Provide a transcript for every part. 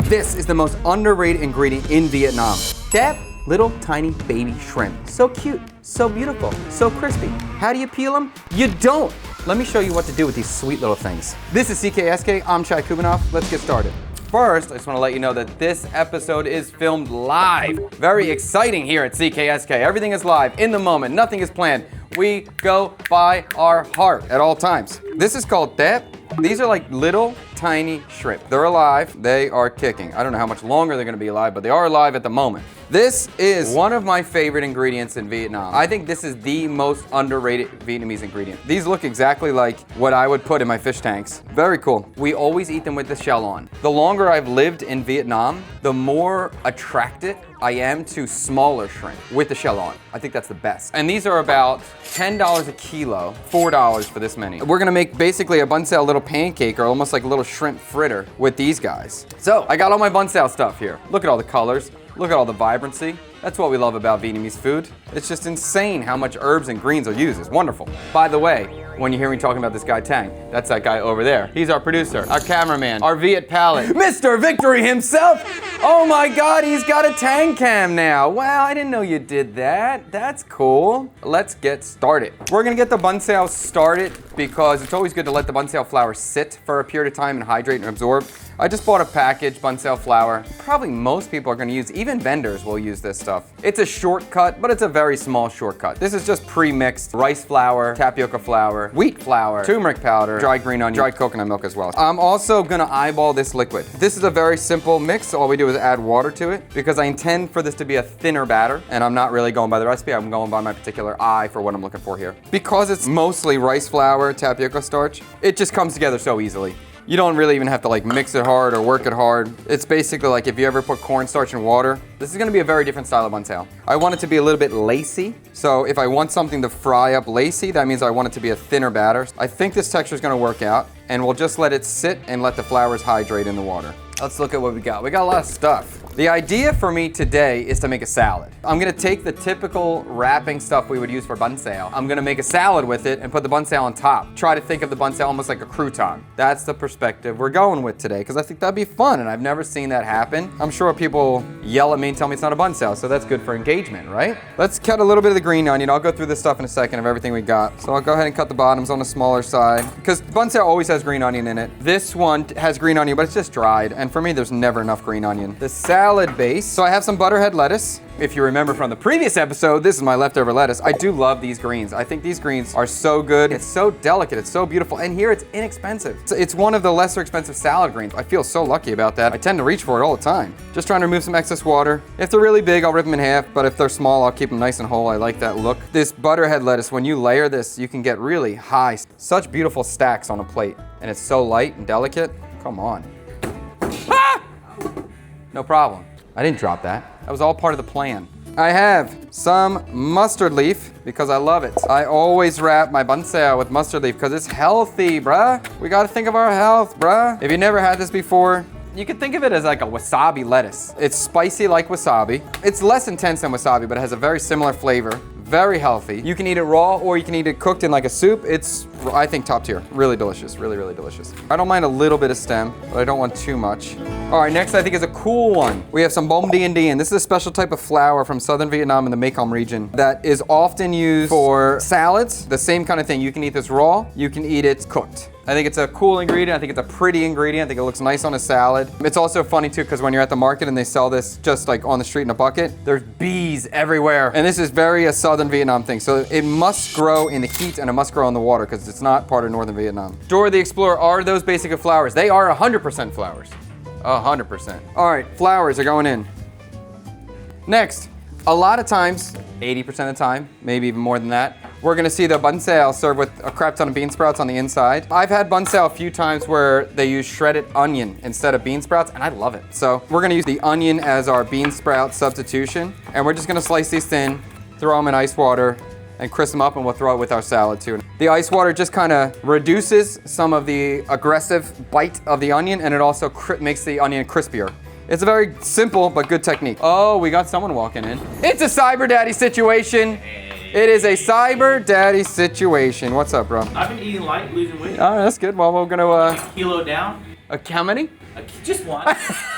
This is the most underrated ingredient in Vietnam. That little tiny baby shrimp. So cute, so beautiful, so crispy. How do you peel them? You don't. Let me show you what to do with these sweet little things. This is CKSK, I'm Chai Kubanoff. Let's get started. First, I just want to let you know that this episode is filmed live. Very exciting here at CKSK. Everything is live, in the moment, nothing is planned. We go by our heart at all times. This is called tep. These are like little tiny shrimp. They're alive, they are kicking. I don't know how much longer they're gonna be alive, but they are alive at the moment. This is one of my favorite ingredients in Vietnam. I think this is the most underrated Vietnamese ingredient. These look exactly like what I would put in my fish tanks. Very cool. We always eat them with the shell on. The longer I've lived in Vietnam, the more attracted I am to smaller shrimp with the shell on. I think that's the best. And these are about $10 a kilo, $4 for this many. We're gonna make basically a bun sao little pancake or almost like a little shrimp fritter with these guys. So I got all my bun sao stuff here. Look at all the colors. Look at all the vibrancy. That's what we love about Vietnamese food. It's just insane how much herbs and greens are used. It's wonderful. By the way, when you hear me talking about this guy Tang, that's that guy over there. He's our producer, our cameraman, our Viet palette, Mr. Victory himself. Oh my God, he's got a Tang cam now. Wow, I didn't know you did that. That's cool. Let's get started. We're gonna get the bun sao started because it's always good to let the bun sao flour sit for a period of time and hydrate and absorb. I just bought a package bun sao flour. Probably most people are gonna use, even vendors will use this stuff. It's a shortcut, but it's a very small shortcut. This is just pre-mixed rice flour, tapioca flour, wheat flour, turmeric powder, dried green onion, dried coconut milk as well. I'm also gonna eyeball this liquid. This is a very simple mix. All we do is add water to it because I intend for this to be a thinner batter, and I'm not really going by the recipe. I'm going by my particular eye for what I'm looking for here. Because it's mostly rice flour, tapioca starch, it just comes together so easily. You don't really even have to like mix it hard or work it hard. It's basically like if you ever put cornstarch in water, this is gonna be a very different style of bun sao. I want it to be a little bit lacy. So if I want something to fry up lacy, that means I want it to be a thinner batter. I think this texture is gonna work out, and we'll just let it sit and let the flours hydrate in the water. Let's look at what we got. We got a lot of stuff. The idea for me today is to make a salad. I'm gonna take the typical wrapping stuff we would use for bun sao. I'm gonna make a salad with it and put the bun sao on top. Try to think of the bun sao almost like a crouton. That's the perspective we're going with today, because I think that'd be fun, and I've never seen that happen. I'm sure people yell at me and tell me it's not a bun sao, so that's good for engagement, right? Let's cut a little bit of the green onion. I'll go through this stuff in a second of everything we got. So I'll go ahead and cut the bottoms on the smaller side, because bun sao always has green onion in it. This one has green onion, but it's just dried, and for me, there's never enough green onion. The salad base. So I have some butterhead lettuce. If you remember from the previous episode, this is my leftover lettuce. I do love these greens. I think these greens are so good. It's so delicate, it's so beautiful, and here it's inexpensive. It's one of the lesser expensive salad greens. I feel so lucky about that. I tend to reach for it all the time. Just trying to remove some excess water. If they're really big, I'll rip them in half, but if they're small, I'll keep them nice and whole. I like that look. This butterhead lettuce, when you layer this, you can get really high, such beautiful stacks on a plate, and it's so light and delicate. Come on. Ah! No problem. I didn't drop that. That was all part of the plan. I have some mustard leaf because I love it. I always wrap my bun sao with mustard leaf because it's healthy, bruh. We gotta think of our health, bruh. If you never had this before, you can think of it as like a wasabi lettuce. It's spicy like wasabi. It's less intense than wasabi, but it has a very similar flavor. Very healthy. You can eat it raw or you can eat it cooked in like a soup. It's, I think, top tier. Really delicious, really, really delicious. I don't mind a little bit of stem, but I don't want too much. All right, next I think is a cool one. We have some bom dien dien. This is a special type of flour from southern Vietnam in the Mekong region that is often used for salads. The same kind of thing. You can eat this raw, you can eat it cooked. I think it's a cool ingredient. I think it's a pretty ingredient. I think it looks nice on a salad. It's also funny too, because when you're at the market and they sell this just like on the street in a bucket, there's bees everywhere. And this is very a southern Vietnam thing. So it must grow in the heat and it must grow in the water because it's not part of northern Vietnam. Dora the Explorer, are those basic flours? They are 100% flours. 100%. All right, flours are going in. Next, a lot of times, 80% of the time, maybe even more than that, we're gonna see the bun sao served with a crap ton of bean sprouts on the inside. I've had bun sao a few times where they use shredded onion instead of bean sprouts, and I love it. So we're gonna use the onion as our bean sprout substitution, and we're just gonna slice these thin, throw them in ice water, and crisp them up, and we'll throw it with our salad too. The ice water just kind of reduces some of the aggressive bite of the onion, and it also makes the onion crispier. It's a very simple but good technique. Oh, we got someone walking in. It's a cyber daddy situation. It is a cyber daddy situation. What's up, bro? I've been eating light, losing weight. All right, that's good. Well, we're gonna kilo down. How many? Just one.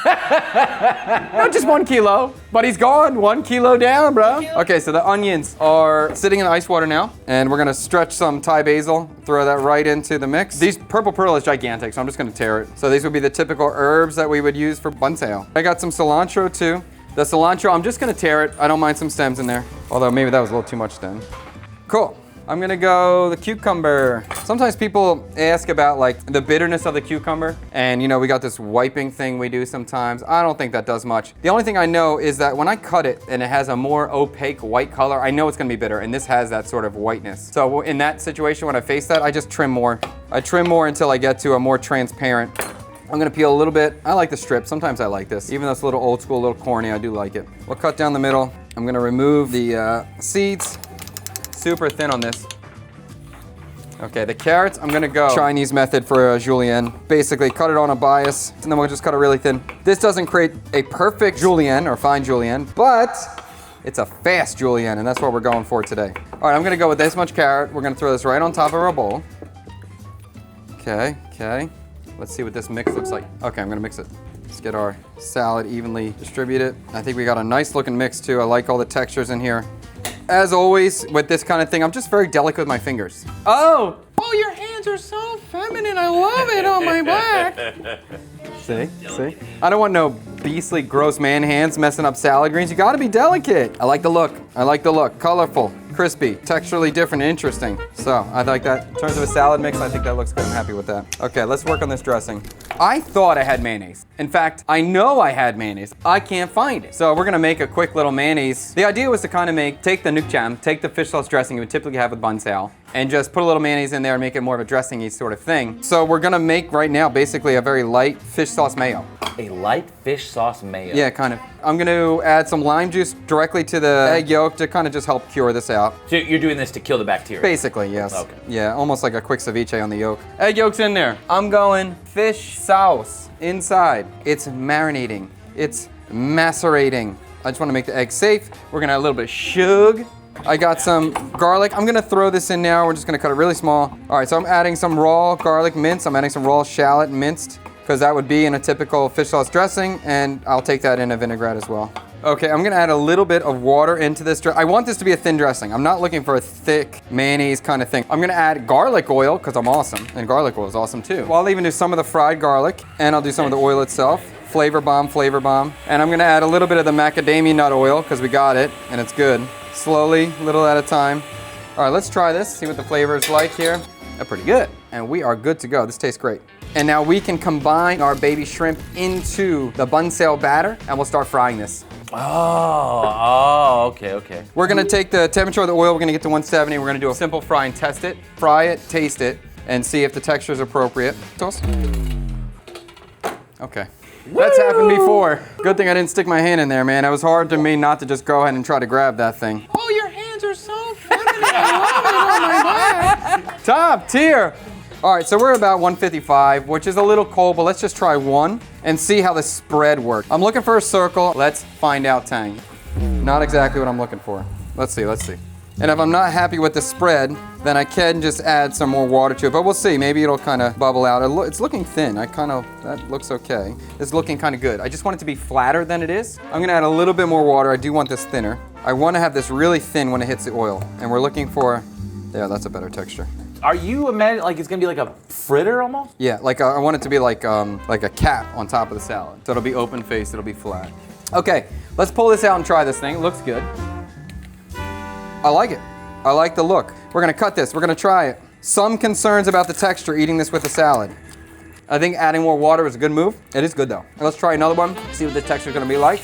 Not just 1 kilo, but he's gone 1 kilo down, bro. Okay, so the onions are sitting in ice water now, and we're gonna stretch some Thai basil, throw that right into the mix. These purple pearl is gigantic, so I'm just gonna tear it. So these would be the typical herbs that we would use for banseo. I got some cilantro too. The cilantro, I'm just gonna tear it. I don't mind some stems in there, although maybe that was a little too much stem. Cool. I'm gonna go the cucumber. Sometimes people ask about like the bitterness of the cucumber, and you know, we got this wiping thing we do sometimes. I don't think that does much. The only thing I know is that when I cut it and it has a more opaque white color, I know it's gonna be bitter, and this has that sort of whiteness. So in that situation, when I face that, I just trim more. I trim more until I get to a more transparent. I'm gonna peel a little bit. I like the strip. Sometimes I like this. Even though it's a little old school, a little corny, I do like it. We'll cut down the middle. I'm gonna remove the seeds. Super thin on this. Okay, the carrots, I'm gonna go Chinese method for julienne. Basically, cut it on a bias, and then we'll just cut it really thin. This doesn't create a perfect julienne or fine julienne, but it's a fast julienne, and that's what we're going for today. All right, I'm gonna go with this much carrot. We're gonna throw this right on top of our bowl. Okay. Let's see what this mix looks like. Okay, I'm gonna mix it. Let's get our salad evenly distributed. I think we got a nice looking mix too. I like all the textures in here. As always, with this kind of thing, I'm just very delicate with my fingers. Oh, your hands are so feminine. I love it on my back. See? I don't want no beastly, gross man hands messing up salad greens. You gotta be delicate. I like the look. Colorful, crispy, texturally different, interesting. So I like that. In terms of a salad mix, I think that looks good. I'm happy with that. Okay, let's work on this dressing. I thought I had mayonnaise. In fact, I know I had mayonnaise. I can't find it. So we're gonna make a quick little mayonnaise. The idea was to kind of take the nuc jam, take the fish sauce dressing you would typically have with banseo, and just put a little mayonnaise in there and make it more of a dressing-y sort of thing. So we're gonna make right now basically a very light fish sauce mayo. A light fish sauce mayo. Yeah, kind of. I'm gonna add some lime juice directly to the egg yolk to kind of just help cure this out. So you're doing this to kill the bacteria? Basically, yes. Okay. Yeah, almost like a quick ceviche on the yolk. Egg yolk's in there. I'm going fish sauce inside. It's marinating. It's macerating. I just wanna make the egg safe. We're gonna add a little bit of sugar. I got some garlic. I'm gonna throw this in now. We're just gonna cut it really small. All right, so I'm adding some raw garlic minced. I'm adding some raw shallot minced, because that would be in a typical fish sauce dressing, and I'll take that in a vinaigrette as well. Okay, I'm gonna add a little bit of water into this. I want this to be a thin dressing. I'm not looking for a thick mayonnaise kind of thing. I'm gonna add garlic oil, because I'm awesome, and garlic oil is awesome too. Well, I'll even do some of the fried garlic, and I'll do some of the oil itself. Flavor bomb. And I'm gonna add a little bit of the macadamia nut oil, because we got it, and it's good. Slowly, little at a time. All right, let's try this, see what the flavor is like here. They're pretty good, and we are good to go. This tastes great. And now we can combine our baby shrimp into the banseo batter, and we'll start frying this. Okay. We're gonna take the temperature of the oil, we're gonna get to 170, we're gonna do a simple fry and test it, fry it, taste it, and see if the texture is appropriate. Toast. Okay. That's happened before. Good thing I didn't stick my hand in there, man. It was hard to me not to just go ahead and try to grab that thing. Oh, your hands are so feminine. I love it on my back. Top tier. All right, so we're about 155, which is a little cold, but let's just try one and see how the spread works. I'm looking for a circle. Let's find out, Tang. Not exactly what I'm looking for. Let's see. And if I'm not happy with the spread, then I can just add some more water to it. But we'll see, maybe it'll kind of bubble out. It's looking thin. That looks okay. It's looking kind of good. I just want it to be flatter than it is. I'm gonna add a little bit more water. I do want this thinner. I wanna have this really thin when it hits the oil. And we're looking for, yeah, that's a better texture. Are you imagining like it's gonna be like a fritter almost? Yeah, like I want it to be like a cap on top of the salad. So it'll be open faced, it'll be flat. Okay, let's pull this out and try this thing. It looks good. I like it. I like the look. We're gonna cut this, we're gonna try it. Some concerns about the texture eating this with a salad. I think adding more water is a good move. It is good though. Let's try another one, see what the texture is gonna be like.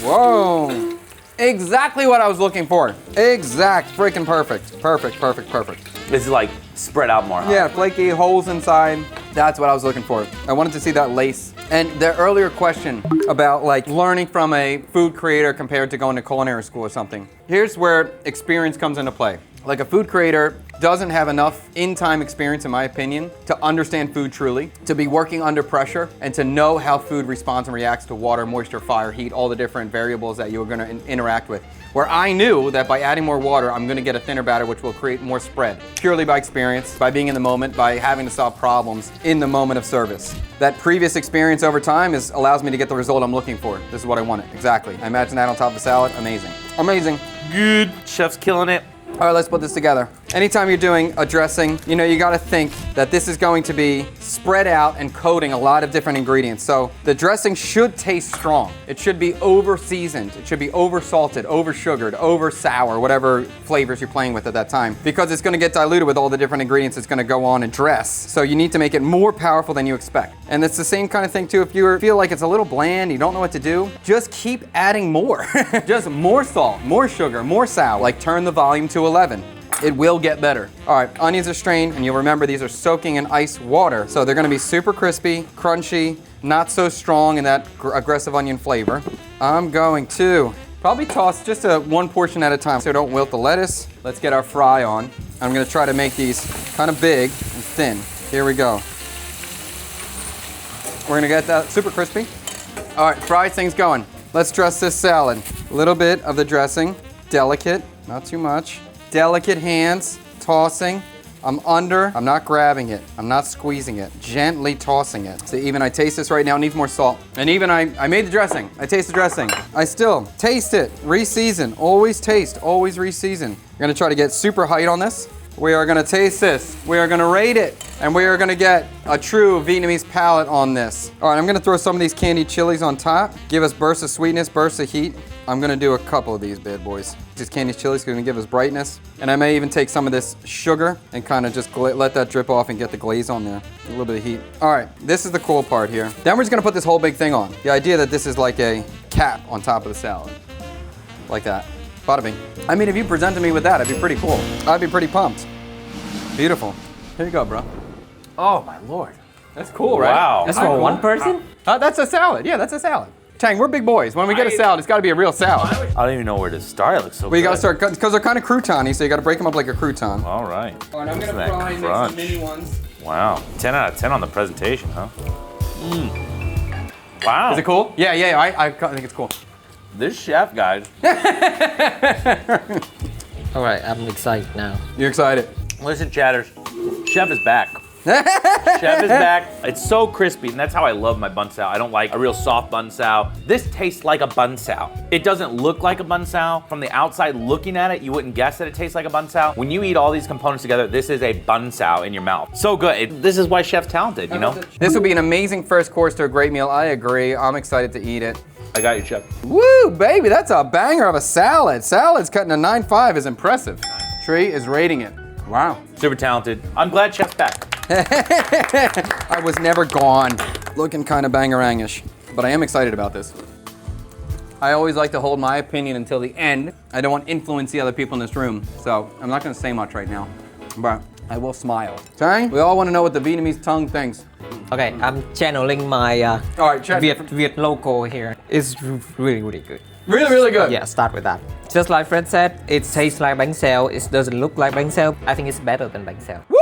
Whoa. Exactly what I was looking for. Exact, freaking perfect. Perfect. This is like spread out more. Huh? Yeah, flaky holes inside. That's what I was looking for. I wanted to see that lace. And the earlier question about like learning from a food creator compared to going to culinary school or something. Here's where experience comes into play. Like a food creator doesn't have enough in-time experience, in my opinion, to understand food truly, to be working under pressure, and to know how food responds and reacts to water, moisture, fire, heat, all the different variables that you're gonna interact with. Where I knew that by adding more water, I'm gonna get a thinner batter, which will create more spread, purely by experience, by being in the moment, by having to solve problems in the moment of service. That previous experience over time allows me to get the result I'm looking for. This is what I wanted, exactly. I imagine that on top of a salad, amazing. Amazing. Good. Chef's killing it. All right, let's put this together. Anytime you're doing a dressing, you gotta think that this is going to be spread out and coating a lot of different ingredients. So the dressing should taste strong. It should be over seasoned. It should be over salted, over sugared, over sour, whatever flavors you're playing with at that time, because it's gonna get diluted with all the different ingredients it's gonna go on and dress. So you need to make it more powerful than you expect. And it's the same kind of thing too. If you feel like it's a little bland, you don't know what to do, just keep adding more. Just more salt, more sugar, more sour. Like turn the volume to 11. It will get better. All right, onions are strained, and you'll remember these are soaking in ice water. So they're gonna be super crispy, crunchy, not so strong in that aggressive onion flavor. I'm going to probably toss just one portion at a time so don't wilt the lettuce. Let's get our fry on. I'm gonna try to make these kind of big and thin. Here we go. We're gonna get that super crispy. All right, fry things going. Let's dress this salad. A little bit of the dressing, delicate, not too much. Delicate hands, tossing. I'm not grabbing it. I'm not squeezing it. Gently tossing it. So even I taste this right now, it needs more salt. And even I made the dressing. I taste the dressing. I still taste it. Reseason. Always taste. Always reseason. We're gonna try to get super height on this. We are gonna taste this. We are gonna rate it. And we are gonna get a true Vietnamese palate on this. All right, I'm gonna throw some of these candied chilies on top. Give us bursts of sweetness, bursts of heat. I'm gonna do a couple of these bad boys. These candied chilies are gonna give us brightness. And I may even take some of this sugar and kind of just let that drip off and get the glaze on there. A little bit of heat. All right, this is the cool part here. Then we're just gonna put this whole big thing on. The idea that this is like a cap on top of the salad. Like that. Bada bing. I mean, if you presented me with that, it'd be pretty cool. I'd be pretty pumped. Beautiful. Here you go, bro. Oh my lord. That's cool, right? Wow. That's for one person? That's a salad. Yeah, that's a salad. Tang, we're big boys. When we get a salad, it's got to be a real salad. I don't even know where to start. It looks so We good. got to start, because they're kind of croutony, so you got to break them up like a crouton. All right. All right, I'm going to Look at that fry and make crunch. some mini ones. Wow. 10 out of 10 on the presentation, huh? Wow. Is it cool? Yeah, I think it's cool. This chef, guys. All right, I'm excited now. You're excited? Listen, chatters. Chef is back. Chef is back. It's so crispy, and that's how I love my bun sao. I don't like a real soft bun sao. This tastes like a bun sao. It doesn't look like a bun sao. From the outside looking at it, you wouldn't guess that it tastes like a bun sao. When you eat all these components together, this is a bun sao in your mouth. So good. This is why chef's talented, you know? This would be an amazing first course to a great meal. I agree. I'm excited to eat it. I got you, chef. Woo, baby, that's a banger of a salad. Salad's cutting a 9.5 is impressive. Tree is rating it. Wow. Super talented. I'm glad chef's back. I was never gone. Looking kind of bangerangish, but I am excited about this. I always like to hold my opinion until the end. I don't want to influence the other people in this room, so I'm not going to say much right now, but I will smile. Tang, we all want to know what the Vietnamese tongue thinks. Okay, I'm channeling my All right, check. Viet local here. It's really, really good. Really, really good. Yeah, start with that. Just like Fred said, it tastes like bánh xèo. It doesn't look like bánh xèo. I think it's better than bánh xèo. Woo!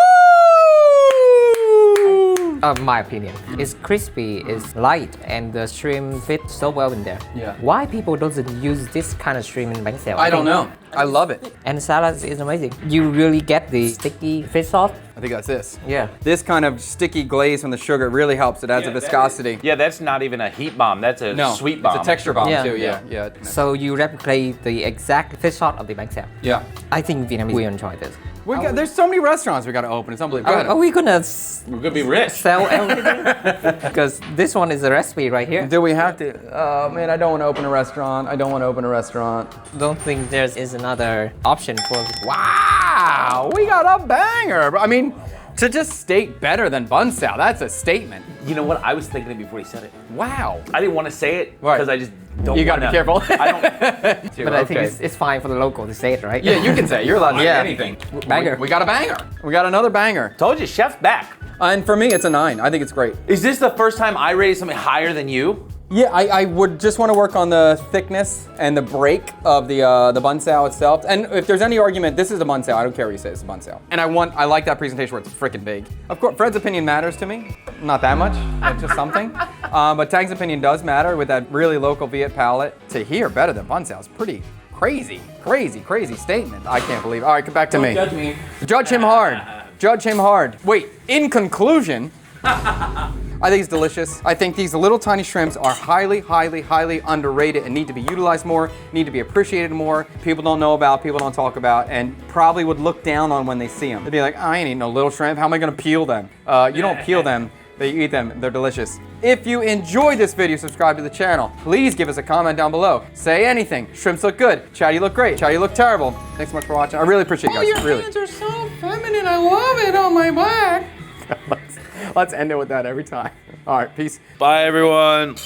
My opinion. It's crispy, it's light, and the shrimp fit so well in there. Yeah. Why people doesn't use this kind of shrimp in bánh xèo? I don't know. I love it. And salad is amazing. You really get the sticky fish sauce. I think that's this. Yeah. This kind of sticky glaze from the sugar really helps. It adds a viscosity. Yeah, that's not even a heat bomb. That's a sweet bomb. It's a texture bomb Yeah. too. Yeah. So you replicate the exact fish sauce of the bánh xèo. Yeah. I think Vietnamese will enjoy this. There's so many restaurants we got to open. It's unbelievable. Go ahead. Are we gonna We're gonna be rich. sell everything? Because this one is a recipe right here. Do we have to? Oh man, I don't want to open a restaurant. Don't think there is another option for. Wow, we got a banger. I mean, to just state better than bun sao, that's a statement. You know what? I was thinking it before he said it. Wow. I didn't want to say it Right. because I just don't. You gotta be careful. I don't. But I think it's fine for the local to say it, right? Yeah, you can say it. You're allowed to Yeah. say anything. Banger. We got a banger. We got another banger. Told you, chef's back. And for me, it's a 9. I think it's great. Is this the first time I raised something higher than you? Yeah, I would just want to work on the thickness and the break of the bun sao itself. And if there's any argument, this is a bun sao. I don't care what you say, it's a bun sao. And I like that presentation where it's freaking big. Of course, Fred's opinion matters to me. Not that much, but just something. But Tang's opinion does matter with that really local Viet palate. To hear better than bun sao is pretty crazy statement. I can't believe it. All right, come back to me. Judge me. Judge him hard. Judge him hard. Wait, in conclusion, I think it's delicious. I think these little tiny shrimps are highly underrated and need to be utilized more, need to be appreciated more. People don't know about, people don't talk about, and probably would look down on when they see them. They'd be like, I ain't eating no little shrimp. How am I gonna peel them? You don't peel them, but you eat them. They're delicious. If you enjoyed this video, subscribe to the channel. Please give us a comment down below. Say anything. Shrimps look good. Chad, you look great. Chad, you look terrible. Thanks so much for watching. I really appreciate you guys. Your Really. hands are so feminine. I love it on my back. Let's end it with that every time. All right, peace. Bye, everyone.